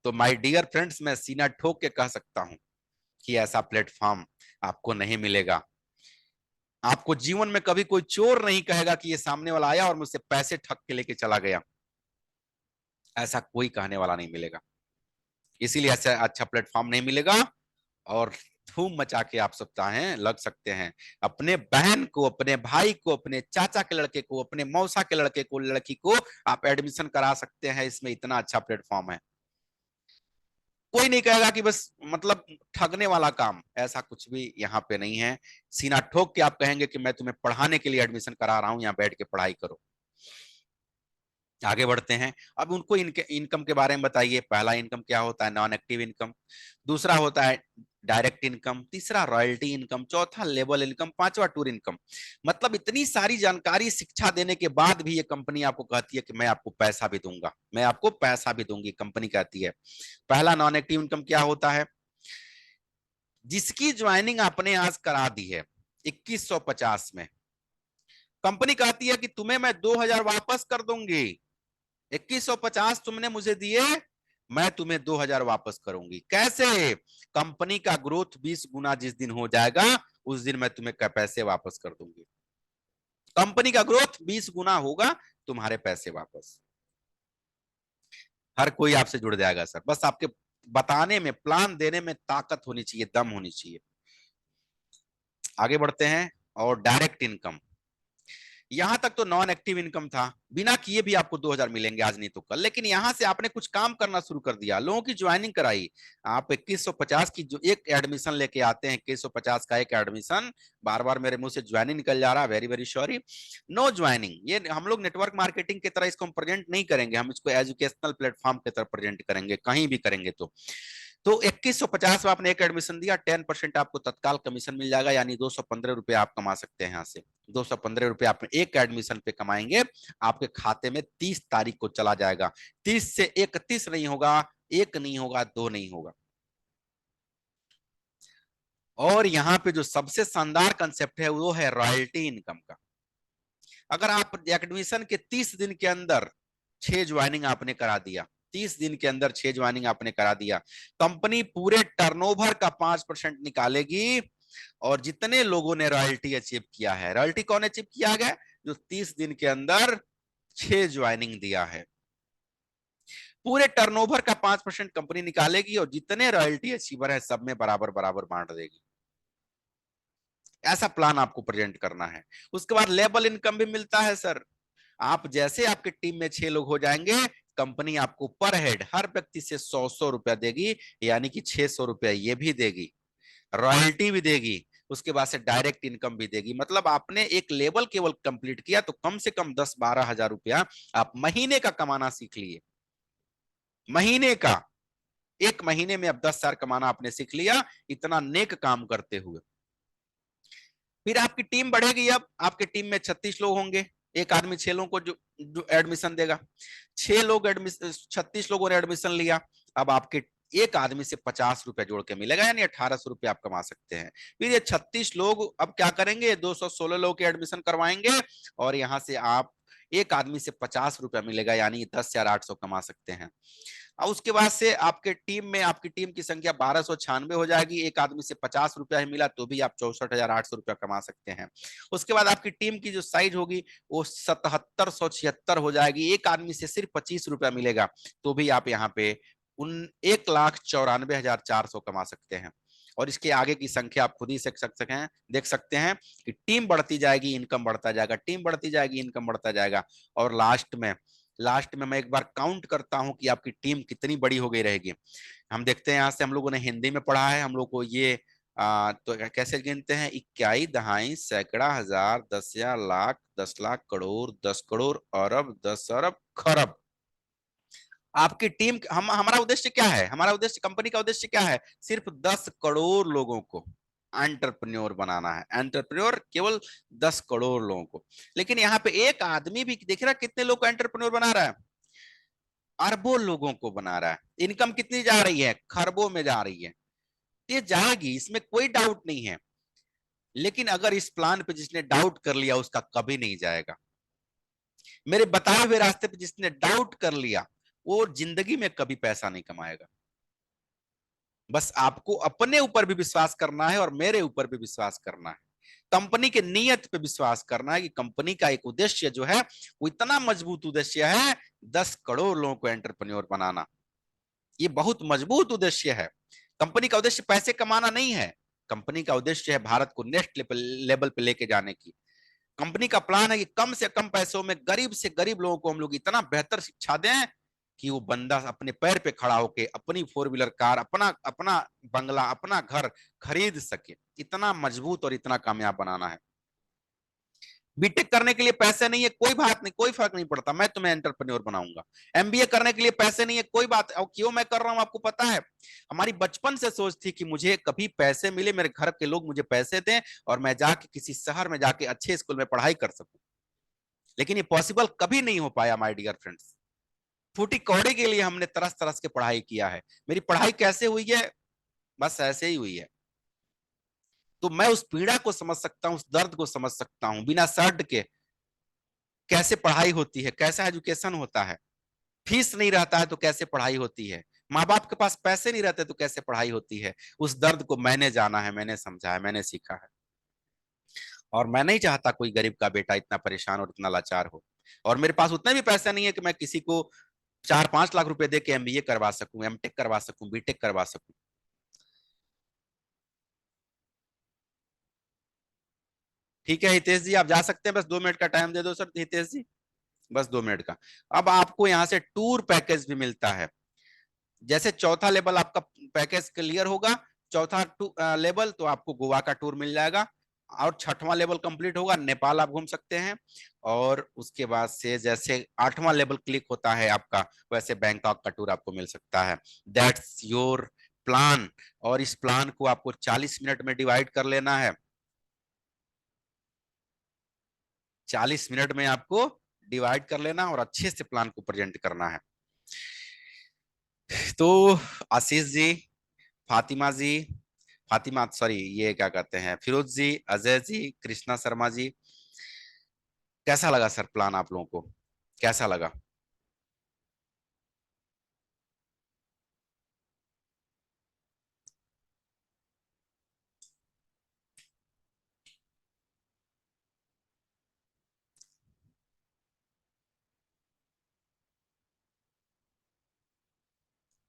तो माय डियर फ्रेंड्स, मैं सीना ठोक के कह सकता हूं कि ऐसा प्लेटफॉर्म आपको नहीं मिलेगा। आपको जीवन में कभी कोई चोर नहीं कहेगा कि ये सामने वाला आया और मुझसे पैसे ठग के लेके चला गया। ऐसा कोई कहने वाला नहीं मिलेगा। इसीलिए ऐसा अच्छा प्लेटफॉर्म नहीं मिलेगा। और धूम मचा के आप सब चाहें लग सकते हैं, अपने बहन को, अपने भाई को, अपने चाचा के लड़के को, अपने मौसा के लड़के को, लड़की को आप एडमिशन करा सकते हैं। इसमें इतना अच्छा प्लेटफॉर्म है, कोई नहीं कहेगा कि बस मतलब ठगने वाला काम, ऐसा कुछ भी यहाँ पे नहीं है। सीना ठोक के आप कहेंगे कि मैं तुम्हें पढ़ाने के लिए एडमिशन करा रहा हूं, यहाँ बैठ के पढ़ाई करो। आगे बढ़ते हैं। अब उनको इनकम के बारे में बताइए। पहला इनकम क्या होता है, नॉन एक्टिव इनकम। दूसरा होता है डायरेक्ट इनकम। तीसरा रॉयल्टी इनकम। चौथा लेवल इनकम। पांचवा टूर इनकम। मतलब इतनी सारी जानकारी, शिक्षा देने के बाद भी ये कंपनी आपको कहती है कि मैं आपको पैसा भी दूंगा, मैं आपको पैसा भी दूंगी, कंपनी कहती है। पहला नॉन एक्टिव इनकम क्या होता है, जिसकी ज्वाइनिंग आपने आज करा दी है 2150 में, कंपनी कहती है कि तुम्हें मैं 2,000 वापस कर दूंगी। 2150 तुमने मुझे दिए, मैं तुम्हें 2,000 वापस करूंगी। कैसे? कंपनी का ग्रोथ 20 गुना जिस दिन हो जाएगा, उस दिन मैं तुम्हें पैसे वापस कर दूंगी। कंपनी का ग्रोथ 20 गुना होगा, तुम्हारे पैसे वापस। हर कोई आपसे जुड़ जाएगा सर, बस आपके बताने में, प्लान देने में ताकत होनी चाहिए, दम होनी चाहिए। आगे बढ़ते हैं। और डायरेक्ट इनकम, यहां तक तो नॉन एक्टिव इनकम था, बिना किए भी आपको 2,000 मिलेंगे आज नहीं तो कल। लेकिन यहां से आपने कुछ काम करना शुरू कर दिया, लोगों की ज्वाइनिंग कराई। आप 2150 की जो एक एडमिशन लेके आते हैं, 2150 का एक एडमिशन, बार बार मेरे मुंह से ज्वाइनिंग निकल जा रहा है, very very sorry. No joining, ये हम लोग नेटवर्क मार्केटिंग की तरह इसको हम प्रेजेंट नहीं करेंगे, हम इसको एजुकेशनल प्लेटफॉर्म की तरह प्रेजेंट करेंगे, कहीं भी करेंगे तो। तो 2150 में आपने एक एडमिशन दिया, 10% आपको तत्काल कमीशन मिल जाएगा, यानी 215 रुपए आप कमा सकते हैं यहाँ से। 215 रुपए आप एक एडमिशन पे कमाएंगे, आपके खाते में 30 तारीख को चला जाएगा। 30 से 31 नहीं होगा, एक नहीं होगा, दो नहीं होगा। और यहाँ पे जो सबसे शानदार कंसेप्ट है वो है रॉयल्टी इनकम का। अगर आप एडमिशन के 30 दिन के अंदर 6 ज्वाइनिंग आपने करा दिया, 30 दिन के अंदर 6 ज्वाइनिंग आपने करा दिया, कंपनी पूरे टर्नओवर का 5% निकालेगी। और जितने लोगों ने रॉयल्टी अचीव किया है, रॉयल्टी कौन अचीव किया गया, जो 30 दिन के अंदर 6 ज्वाइनिंग दिया है, पूरे टर्नओवर का 5% कंपनी निकालेगी और जितने रॉयल्टी अचीवर है सब में बराबर बराबर बांट देगी। ऐसा प्लान आपको प्रेजेंट करना है। उसके बाद लेबल इनकम भी मिलता है सर। आप जैसे आपके टीम में 6 लोग हो जाएंगे, कंपनी आपको पर हेड हर व्यक्ति से 100 रुपया देगी, यानी कि 600 रुपया ये भी देगी, रॉयल्टी भी देगी, उसके बाद से डायरेक्ट इनकम भी देगी। मतलब आपने एक लेवल केवल कंप्लीट किया तो कम से कम 10-12 हजार रुपया आप महीने का कमाना सीख लिए। महीने का, एक महीने में अब 10 हजार कमाना आपने सीख लिया, इतना नेक काम करते हुए। फिर आपकी टीम बढ़ेगी, अब आपके टीम में 36 लोग होंगे, एक आदमी 6 लोगों को जो एडमिशन देगा, 6 लोग एडमिशन, 36 लोगों ने एडमिशन लिया, अब आपके एक आदमी से 50 रुपया जोड़ के मिलेगा, यानी 1800 रुपया आप कमा सकते हैं। फिर ये 36 लोग अब क्या करेंगे, 216 लोग के एडमिशन करवाएंगे और यहां से आप एक आदमी से 50 रुपया मिलेगा, यानी 10,800 कमा सकते हैं। और उसके बाद से आपके टीम में, आपकी टीम की संख्या 1296 हो जाएगी, एक आदमी से 50 रुपया ही मिला तो भी आप 64,800 रुपया कमा सकते हैं। उसके बाद आपकी टीम की जो साइज होगी वो 7776 हो जाएगी, एक आदमी से सिर्फ 25 रुपया मिलेगा तो भी आप यहाँ पे 1,94,400 कमा सकते हैं। और इसके आगे की संख्या आप खुद ही देख सकते हैं कि टीम बढ़ती जाएगी, इनकम बढ़ता जाएगा, टीम बढ़ती जाएगी, इनकम बढ़ता जाएगा। और लास्ट में मैं एक बार काउंट करता हूं कि आपकी टीम कितनी बड़ी हो गई रहेगी। हम देखते हैं, यहाँ से हम लोगों ने हिंदी में पढ़ा है, हम लोग को ये तो कैसे गिनते हैं, इकाई, दहाई, सैकड़ा, हजार, दसिया, लाख, 10 लाख, करोड़, 10 करोड़, अरब, 10 अरब, खरब। आपकी टीम, हमारा उद्देश्य क्या है, हमारा उद्देश्य, कंपनी का उद्देश्य क्या है, सिर्फ 10 करोड़ लोगों को एंटरप्रेन्योर बनाना है। एंटरप्रेन्योर केवल 10 करोड़ लोगों को। लेकिन यहाँ पे एक आदमी भी देख रहा कितने लोग को एंटरप्रेन्योर बना रहा है, अरबों लोगों को बना रहा है। इनकम कितनी जा रही है, खरबों में जा रही है। ये जाएगी, इसमें कोई डाउट नहीं है। लेकिन अगर इस प्लान पे जिसने डाउट कर लिया उसका कभी नहीं जाएगा। मेरे बताए हुए रास्ते पे जिसने डाउट कर लिया वो जिंदगी में कभी पैसा नहीं कमाएगा। बस आपको अपने ऊपर भी विश्वास करना है और मेरे ऊपर भी विश्वास करना है, कंपनी के नियत पे विश्वास करना है कि कंपनी का एक उद्देश्य जो है वो इतना मजबूत उद्देश्य है, 10 करोड़ लोगों को एंटरप्रेन्योर बनाना। ये बहुत मजबूत उद्देश्य है। कंपनी का उद्देश्य पैसे कमाना नहीं है, कंपनी का उद्देश्य है भारत को नेक्स्ट लेवल पे लेके जाने की। कंपनी का प्लान है कि कम से कम पैसों में गरीब से गरीब लोगों को हम लोग इतना बेहतर शिक्षा दें कि वो बंदा अपने पैर पे खड़ा होके अपनी 4 व्हीलर कार, अपना अपना बंगला, अपना घर खरीद सके। इतना मजबूत और इतना कामयाब बनाना है। बीटेक करने के लिए पैसे नहीं है, कोई बात नहीं, कोई फर्क नहीं पड़ता, मैं तुम्हें एंटरप्रेन्योर बनाऊंगा। एमबीए करने के लिए पैसे नहीं है, कोई बात, और क्यों मैं कर रहा हूं आपको पता है, हमारी बचपन से सोच थी कि मुझे कभी पैसे मिले, मेरे घर के लोग मुझे पैसे दें और मैं जाके किसी शहर में जाके अच्छे स्कूल में पढ़ाई कर सकूं। लेकिन ये पॉसिबल कभी नहीं हो पाया माय डियर फ्रेंड्स। फूटी कौड़ी के लिए हमने तरस तरस के पढ़ाई किया है। मेरी पढ़ाई कैसे हुई है, बस ऐसे ही हुई है। तो मैं उस पीड़ा को समझ सकता हूं, उस दर्द को समझ सकता हूं, बिना शर्ट के कैसे पढ़ाई होती है, कैसा एजुकेशन होता है। फीस नहीं रहता है तो कैसे पढ़ाई होती है, माँ बाप के पास पैसे नहीं रहते तो कैसे पढ़ाई होती है। उस दर्द को मैंने जाना है, मैंने समझा है, मैंने सीखा है। और मैं नहीं चाहता कोई गरीब का बेटा इतना परेशान और इतना लाचार हो। और मेरे पास उतने भी पैसे नहीं है कि मैं किसी को 4-5 लाख रुपए दे के एमबीए करवा सकूं, एमटेक करवा सकूं, बीटेक करवा सकूं। ठीक है हितेश जी, आप जा सकते हैं, बस 2 मिनट का टाइम दे दो सर हितेश जी, बस 2 मिनट का। अब आपको यहाँ से टूर पैकेज भी मिलता है। जैसे चौथा लेवल आपका पैकेज क्लियर होगा, चौथा लेवल तो आपको गोवा का टूर मिल जाएगा। और छठवां लेवल कंप्लीट होगा, नेपाल आप घूम सकते हैं। और उसके बाद से जैसे 8वां लेवल क्लिक होता है आपका, वैसे बैंकॉक का टूर आपको मिल सकता है। दैट्स योर प्लान, और इस प्लान को आपको 40 मिनट में डिवाइड कर लेना है। 40 मिनट में आपको डिवाइड कर लेना और अच्छे से प्लान को प्रेजेंट करना है। तो आशीष जी, फातिमा जी, फातिमा सॉरी, ये क्या कहते हैं, फिरोज जी, अजय जी, कृष्णा शर्मा जी, कैसा लगा सर प्लान आप लोगों को, कैसा लगा?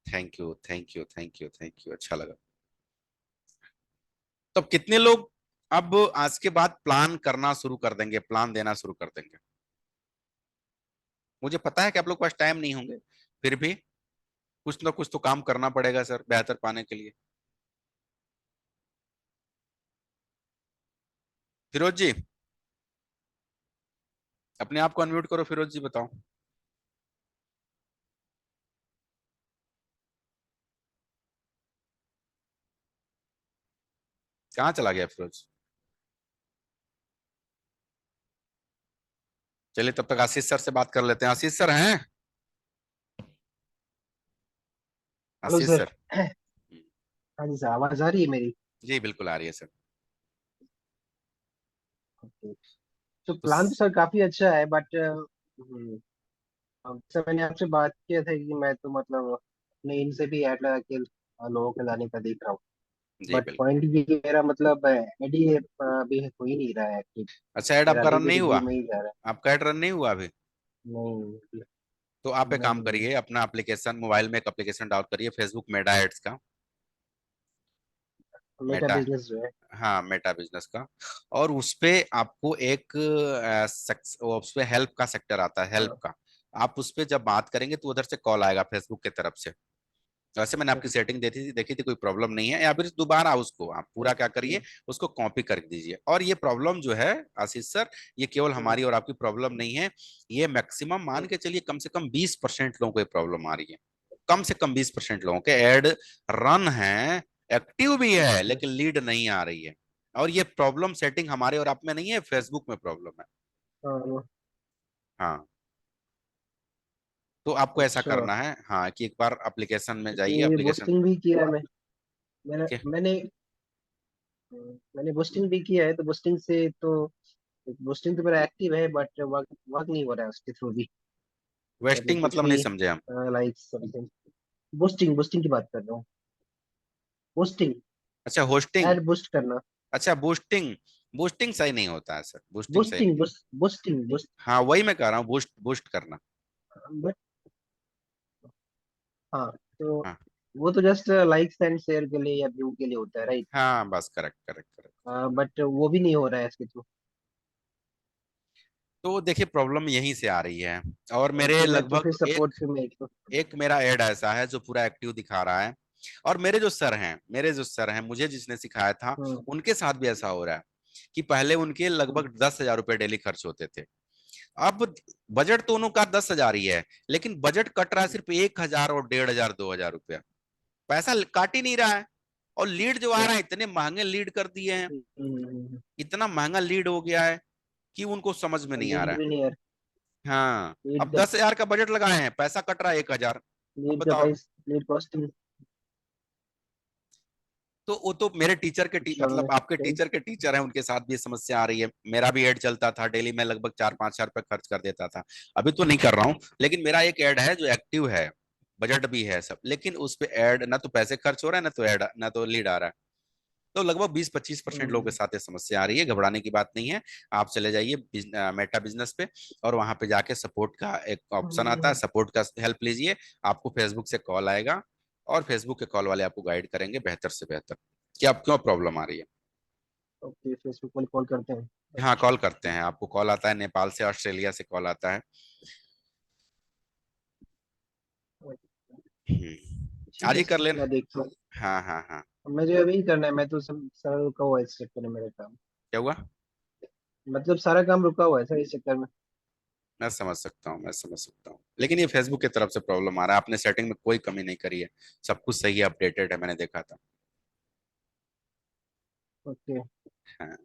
Thank you, thank you, thank you, thank you, अच्छा लगा। तो अब कितने लोग अब आज के बाद प्लान करना शुरू कर देंगे, प्लान देना शुरू कर देंगे? मुझे पता है कि आप लोग के पास टाइम नहीं होंगे, फिर भी कुछ ना कुछ तो काम करना पड़ेगा सर बेहतर पाने के लिए। फिरोज जी, अपने आप को अनम्यूट करो, फिरोज जी बताओ। कहाँ चला गया फिरोज? चलिए तब तक आशीष सर से बात कर लेते हैं। आशीष सर हैं? हेलो आशीष सर। सर। हाँ जी सर, आवाज आ रही है मेरी? जी बिल्कुल आ रही है सर। ओके। तो तो प्लान तो सर काफी अच्छा है, बट सर मैंने आपसे बात किया था कि मैं तो मतलब अपने इनसे भी ऐड लगा के लोगों को लाने का देख रहा हूँ। जी बट बिल्कुल। पॉइंट ये है कि मेरा मतलब ऐड ही अभी हो ही नहीं रहा है एक्टिव। अच्छा, ऐड मेरा आपका रन लीड नहीं रिव्यू हुआ? में ही जा रहा आपका ऐड रन नहीं हुआ अभी? है। नहीं तो आप एक काम नहीं। करिए, अपना एप्लीकेशन मोबाइल में एक एप्लीकेशन डाउनलोड करिए, फेसबुक मेटा एड्स का। मेरा मेटा, बिजनेस जो है। हाँ मेटा बिजनेस का। और उस पे आपको एक उस पे हेल्प का सेक्टर आता है, हेल्प हाँ। का। आप उस पे जब बात करेंगे तो उधर से कॉल आएगा फेसबुक की तरफ से। वैसे मैंने आपकी सेटिंग देखी थी, देखी थी, कोई प्रॉब्लम नहीं है। या फिर दोबारा उसको आप पूरा क्या ओके। करिए, उसको कॉपी कर दीजिए। और ये प्रॉब्लम जो है आशीष सर, ये केवल हमारी और आपकी प्रॉब्लम नहीं है। ये मैक्सिमम मान के चलिए कम से कम 20% लोगों को ये प्रॉब्लम आ रही है। कम से कम 20% लोगों के एड रन है, एक्टिव भी है, लेकिन लीड नहीं आ रही है। और ये प्रॉब्लम सेटिंग हमारे और आप में नहीं है, फेसबुक में प्रॉब्लम है। हाँ। हाँ, तो आपको ऐसा अच्छा। करना है, हाँ, कि एक बार एप्लीकेशन में जाइए, क्योंकि एप्लीकेशन। बूस्टिंग भी किया है मैंने क्या? मैंने मैंने बूस्टिंग भी किया है, तो बूस्टिंग से तो बूस्टिंग तो मेरा एक्टिव है, बट वर्क वर्क नहीं हो रहा है उसके थ्रू भी। मतलब वेस्टिंग कुछ मतलब भी नहीं समझे हम। Like something. बूस्टिंग बूस्टिंग की बात कर रहा हूँ। बूस्टिंग। अच्छा होस्टिंग। ऐड बूस्ट करना। अच्छा बूस्टिंग। बूस्टिंग सही नहीं होता है सर, बूस्टिंग सही नहीं। Boosting boosting boost. हाँ वही मैं कह रहा हूँ, बूस्ट बूस्ट करना। बट हाँ, तो हाँ वो तो जस्ट लाइक्स एंड शेयर के लिए या व्यू के लिए होता है, राइट? हाँ बस, करेक्ट करेक्ट करेक्ट। बट वो भी नहीं हो रहा है इसके थ्रू। तो देखिए प्रॉब्लम यहीं से आ रही है। और मेरे तो मैं तो फिर लगभग सपोर्ट में एक तो। एक मेरा ऐड ऐसा है जो पूरा एक्टिव दिखा रहा है। और मेरे जो सर हैं मुझे जिसने सिखाया था, हम्म। उनके साथ भी ऐसा हो रहा है कि पहले उनके हम्म। लगभग 10,000 रुपये डेली खर्च होते थे। अब बजट तो उनका 10,000 ही है, लेकिन बजट कट रहा है सिर्फ 1,000 और 1,500 2,000 रुपया। पैसा काट ही नहीं रहा है। और लीड जो आ रहा है, इतने महंगे लीड कर दिए हैं, इतना महंगा लीड हो गया है कि उनको समझ में नहीं आ लीड रहा है। भी नहीं यार। हाँ, लीड अब का 10,000 का बजट लगाए हैं, पैसा कट रहा है 1,000। अब लीड का बताओ। Price, lead costing. तो वो तो मेरे टीचर के अच्छा। मतलब आपके टीचर के टीचर हैं, उनके साथ भी ये समस्या आ रही है। मेरा भी ऐड चलता था, डेली मैं लगभग 4-5 हजार रुपये खर्च कर देता था। अभी तो नहीं कर रहा हूँ, लेकिन मेरा एक ऐड है जो एक्टिव है, बजट भी है सब, लेकिन उस पे ऐड ना तो पैसे खर्च हो रहा है, ना तो ऐड, ना तो लीड आ रहा है। तो लगभग 20-25% लोगों के हम्म। साथ ये समस्या आ रही है, घबराने की बात नहीं है। आप चले जाइए मेटा बिजनेस पे, और वहां पे जाके सपोर्ट का एक ऑप्शन आता है, सपोर्ट का हेल्प लीजिए। आपको फेसबुक से कॉल आएगा, और फेसबुक के कॉल वाले आपको गाइड करेंगे बेहतर से बेहतर कि आप क्यों प्रॉब्लम आ रही है। ओके, फेसबुक पर कॉल करते हैं। हाँ अच्छा। कॉल करते हैं, आपको कॉल आता है नेपाल से, ऑस्ट्रेलिया से कॉल आता है। ठीक आज है ही कर सर, लेना। मैं देखता हूँ। हाँ हाँ हाँ। मुझे अभी ही करना है, मैं तो सब सारा रुका हुआ है इस चक्कर में मेरा काम। क्या हुआ? मतलब सारा काम रुका हुआ है सर इस चक्कर में। मैं समझ सकता हूँ, मैं समझ सकता हूँ, लेकिन ये फेसबुक की तरफ से प्रॉब्लम आ रहा है। आपने सेटिंग में कोई कमी नहीं करी है, सब कुछ सही है, अपडेटेड है, मैंने देखा था। ओके। हाँ।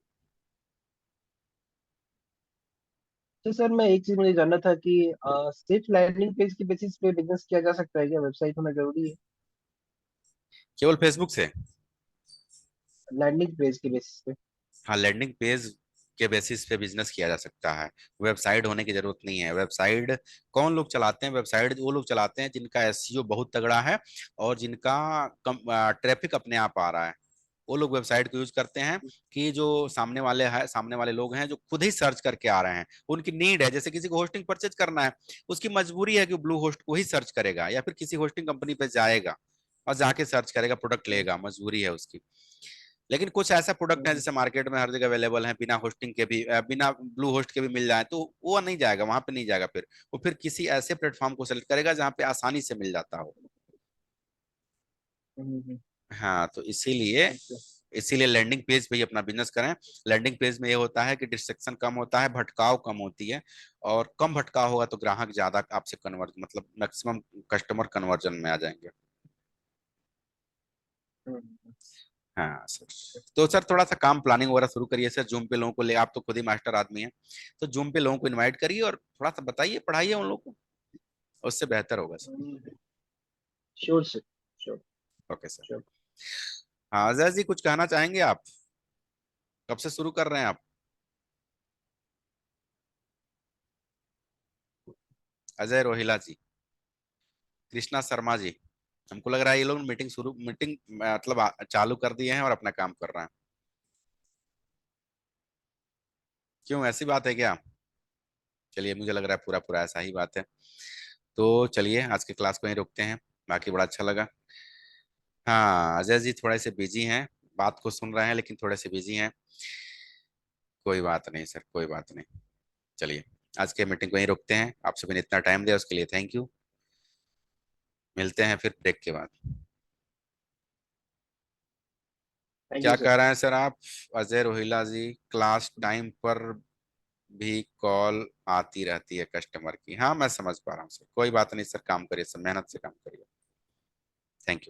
तो सर मैं एक चीज मुझे जानना था कि सिर्फ लैंडिंग पेज की बेसिस पे बिजनेस किया जा सकता है क्या? वेबसाइट होना जरूरी है? केवल फेसबुक से? लैंडिंग पेज की बेसिस पे। हाँ, लैंडिंग पेज के बेसिस पे बिजनेस किया जा सकता है। वेबसाइट होने की जरूरत नहीं है। वेबसाइट कौन लोग चलाते हैं? वेबसाइट वो लोग चलाते हैं जिनका एसईओ बहुत तगड़ा है और जिनका कम ट्रैफिक अपने आप आ रहा है। वो लोग वेबसाइट को यूज करते हैं कि जो सामने वाले लोग हैं जो खुद ही सर्च करके आ रहे हैं, उनकी नीड है। जैसे किसी को होस्टिंग परचेज करना है, उसकी मजबूरी है कि ब्लू होस्ट को ही सर्च करेगा या फिर किसी होस्टिंग कंपनी पे जाएगा और जाके सर्च करेगा, प्रोडक्ट लेगा, मजबूरी है उसकी। लेकिन कुछ ऐसा प्रोडक्ट है जैसे मार्केट में हर जगह अवेलेबल है, बिना होस्टिंग के भी बिना ब्लू होस्ट के भी मिल जाए, तो वो नहीं जाएगा, वहां पे नहीं जाएगा। फिर वो फिर किसी ऐसे प्लेटफॉर्म को सेलेक्ट करेगा जहाँ पे आसानी से मिल जाता हो। हाँ, तो इसीलिए ओके। इसीलिए लैंडिंग पेज पे ही अपना बिजनेस करें। लैंडिंग पेज में ये होता है कि डिस्ट्रैक्शन कम होता है, भटकाव कम होती है, और कम भटकाव होगा तो ग्राहक ज्यादा आपसे कन्वर्ट, मतलब मैक्सिमम कस्टमर कन्वर्जन में आ जाएंगे। हाँ सर। तो सर थोड़ा सा काम प्लानिंग वगैरह शुरू करिए सर, जूम पे लोगों को ले, आप तो खुद ही मास्टर आदमी हैं, तो जूम पे लोगों को इनवाइट करिए और थोड़ा सा बताइए, पढ़ाइए उन लोगों को, उससे बेहतर होगा sir. Sure sir. Sure. Okay sir. Sure. हाँ अजय जी, कुछ कहना चाहेंगे आप? कब से शुरू कर रहे हैं आप? अजय रोहिला जी, कृष्णा शर्मा जी, हमको लग रहा है ये लोग मीटिंग मतलब चालू कर दिए हैं और अपना काम कर रहे हैं। क्यों, ऐसी बात है क्या? चलिए, मुझे लग रहा है पूरा पूरा ऐसा ही बात है। तो चलिए आज की क्लास को यहीं रोकते हैं। बाकी बड़ा अच्छा लगा। हाँ अजय जी थोड़े से बिजी हैं, बात को सुन रहे हैं लेकिन थोड़े से बिजी हैं। कोई बात नहीं सर, कोई बात नहीं। चलिए, आज के मीटिंग को यहीं रोकते हैं। आप सभी ने इतना टाइम दिया उसके लिए थैंक यू। मिलते हैं फिर ब्रेक के बाद। थैंक क्या यू सर। कह रहे हैं सर आप? अजय रोहिला जी, क्लास टाइम पर भी कॉल आती रहती है कस्टमर की। हाँ मैं समझ पा रहा हूँ सर, कोई बात नहीं सर, काम करिए सर, मेहनत से काम करिए। Thank you.